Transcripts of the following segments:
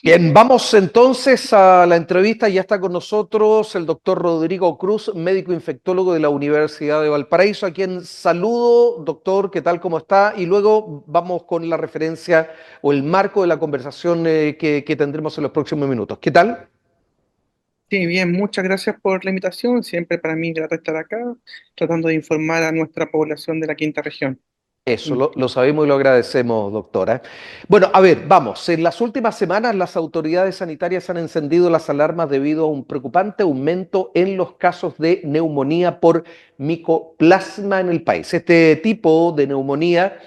Bien, vamos entonces a la entrevista. Ya está con nosotros el doctor Rodrigo Cruz, médico infectólogo de la Universidad de Valparaíso, a quien saludo. Doctor, ¿qué tal? ¿Cómo está? Y luego vamos con la referencia o el marco de la conversación que tendremos en los próximos minutos. ¿Qué tal? Sí, bien, muchas gracias por la invitación. Siempre para mí es grato estar acá, tratando de informar a nuestra población de la quinta región. Eso, Mm. lo sabemos y lo agradecemos, doctora. Bueno, a ver, vamos. En las últimas semanas las autoridades sanitarias han encendido las alarmas debido a un preocupante aumento en los casos de neumonía por micoplasma en el país. Este tipo de neumonía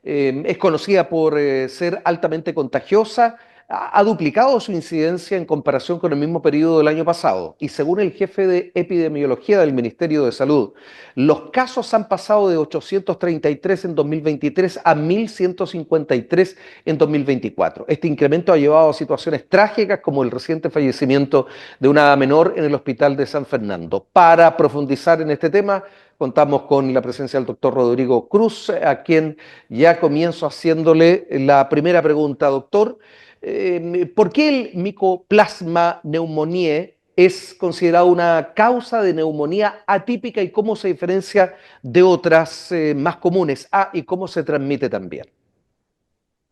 es conocida por ser altamente contagiosa, ha duplicado su incidencia en comparación con el mismo periodo del año pasado. Y según el jefe de epidemiología del Ministerio de Salud, los casos han pasado de 833 en 2023 a 1.153 en 2024. Este incremento ha llevado a situaciones trágicas como el reciente fallecimiento de una menor en el hospital de San Fernando. Para profundizar en este tema, contamos con la presencia del doctor Rodrigo Cruz, a quien ya comienzo haciéndole la primera pregunta, doctor. ¿Por qué el micoplasma pneumoniae es considerado una causa de neumonía atípica y cómo se diferencia de otras más comunes? Ah, y cómo se transmite también.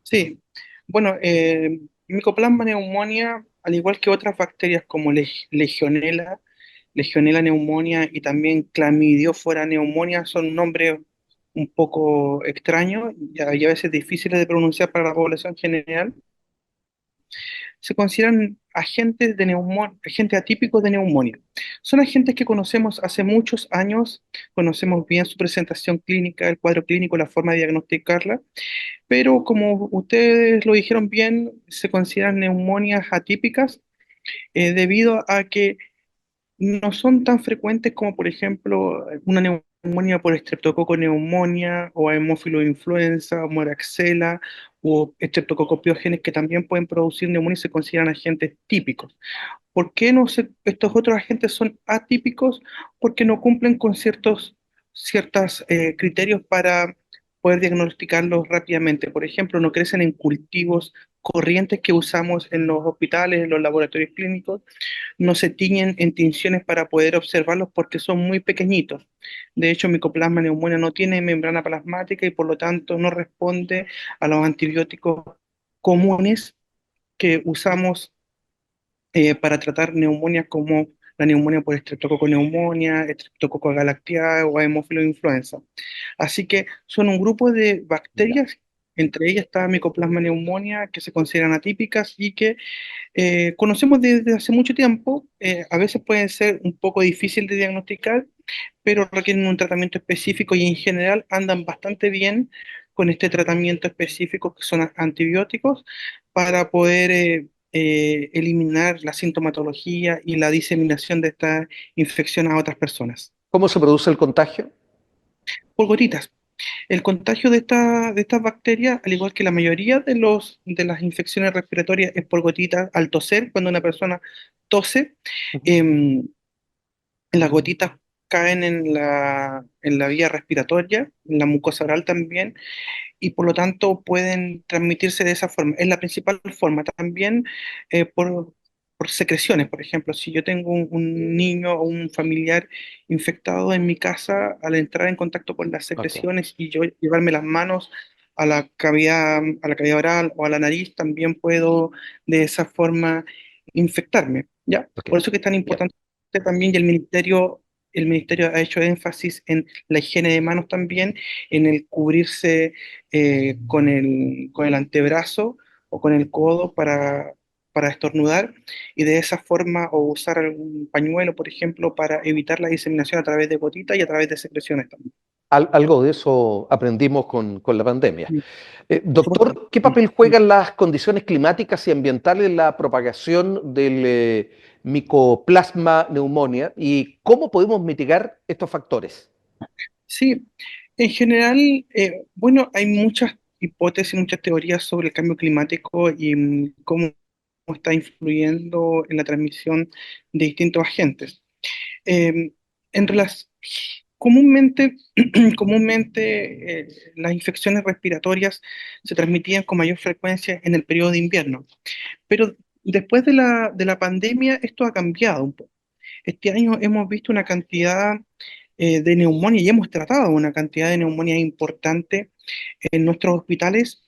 Sí, bueno, Mycoplasma pneumonia, al igual que otras bacterias como Legionella pneumonia y también Chlamydophora pneumonia, son nombres un poco extraños y a veces difíciles de pronunciar para la población general. Se consideran agentes atípicos de neumonía. Son agentes que conocemos hace muchos años, conocemos bien su presentación clínica, el cuadro clínico, la forma de diagnosticarla, pero como ustedes lo dijeron bien, se consideran neumonias atípicas debido a que no son tan frecuentes como, por ejemplo, una neumonía por estreptococo neumonía o hemófilo influenza o moraxela o estreptococopiógenes que también pueden producir neumonía y se consideran agentes típicos. ¿Por qué estos otros agentes son atípicos? Porque no cumplen con ciertos criterios para poder diagnosticarlos rápidamente. Por ejemplo, no crecen en cultivos corrientes que usamos en los hospitales, en los laboratorios clínicos, no se tiñen en tinciones para poder observarlos porque son muy pequeñitos. De hecho, Mycoplasma pneumonia no tiene membrana plasmática y por lo tanto no responde a los antibióticos comunes que usamos para tratar neumonias como la neumonía por estreptococo neumonía, estreptococo galactiae o hemófilo influenza. Así que son un grupo de Ya. bacterias, entre ellas está Mycoplasma pneumonia, que se consideran atípicas y que conocemos desde hace mucho tiempo. A veces pueden ser un poco difícil de diagnosticar, pero requieren un tratamiento específico y en general andan bastante bien con este tratamiento específico que son antibióticos para poder eliminar la sintomatología y la diseminación de esta infección a otras personas. ¿Cómo se produce el contagio? Por gotitas. El contagio de estas bacterias, al igual que la mayoría de las infecciones respiratorias, es por gotitas al toser. Cuando una persona tose, Ujú. em, las gotitas caen en la vía respiratoria, en la mucosa oral también, y por lo tanto pueden transmitirse de esa forma. Es la principal forma. También por secreciones, por ejemplo, si yo tengo un niño o un familiar infectado en mi casa, al entrar en contacto con las Ok, secreciones y yo llevarme las manos a la cavidad oral o a la nariz, también puedo de esa forma infectarme, ¿ya? ok. Por eso que es tan Ya. importante también y el ministerio ha hecho énfasis en la higiene de manos también, en el cubrirse con el antebrazo o con el codo para estornudar y de esa forma o usar algún pañuelo, por ejemplo, para evitar la diseminación a través de gotitas y a través de secreciones también. Algo de eso aprendimos con la pandemia. Mm. Por supuesto. Doctor, ¿qué Mm, papel mm. juegan las condiciones climáticas y ambientales en la propagación del micoplasma pneumonia y cómo podemos mitigar estos factores? Sí, en general, bueno, hay muchas hipótesis, muchas teorías sobre el cambio climático y cómo está influyendo en la transmisión de distintos agentes. Eh, en, relac- comúnmente, las infecciones respiratorias se transmitían con mayor frecuencia en el periodo de invierno, pero después de la pandemia esto ha cambiado un poco. Este año hemos visto una cantidad de neumonía y hemos tratado una cantidad de neumonía importante en nuestros hospitales,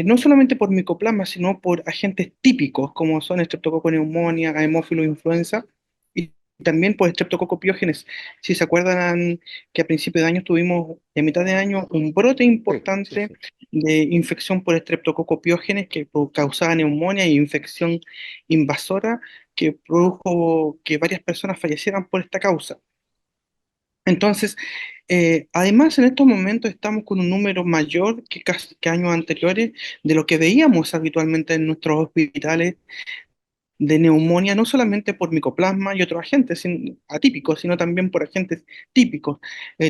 no solamente por micoplasma, sino por agentes típicos como son Streptococcus pneumoniae, Haemophilus influenza y también por Streptococcus pyogenes. Si se acuerdan que a principios de año tuvimos, a mitad de año, un brote Sí, sí, importante sí. de infección por Streptococcus pyogenes que causaba neumonía e infección invasora que produjo que varias personas fallecieran por esta causa. Entonces, además, en estos momentos estamos con un número mayor que años anteriores de lo que veíamos habitualmente en nuestros hospitales de neumonía, no solamente por micoplasma y otros agentes atípicos, sino también por agentes típicos.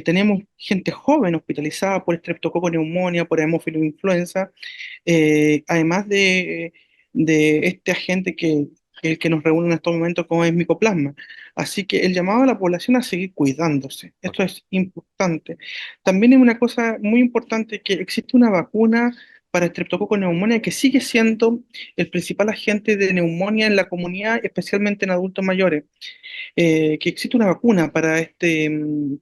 Tenemos gente joven hospitalizada por estreptococo neumonía, por hemófilo influenza, además de este agente el que nos reúne en estos momentos como es micoplasma. Así que el llamado a la población a seguir cuidándose. Ok. Esto es importante. También es una cosa muy importante que existe una vacuna para estreptococo neumonía que sigue siendo el principal agente de neumonía en la comunidad, especialmente en adultos mayores, que existe una vacuna para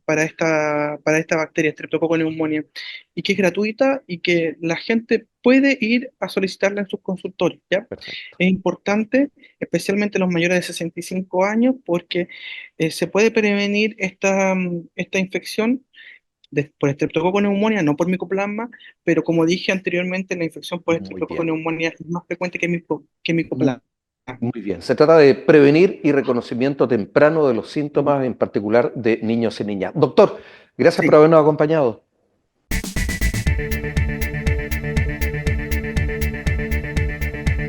para esta bacteria, Streptococcus pneumoniae, y que es gratuita y que la gente puede ir a solicitarla en sus consultorios, ¿ya? Perfecto. Es importante, especialmente los mayores de 65 años, porque se puede prevenir esta infección por Streptococcus pneumoniae, no por micoplasma, pero como dije anteriormente, la infección por Muy Streptococcus bien. pneumoniae es más frecuente que Mu- micoplasma. Muy bien. Se trata de prevenir y reconocimiento temprano de los síntomas, en particular de niños y niñas. Doctor, gracias por Sí. habernos acompañado.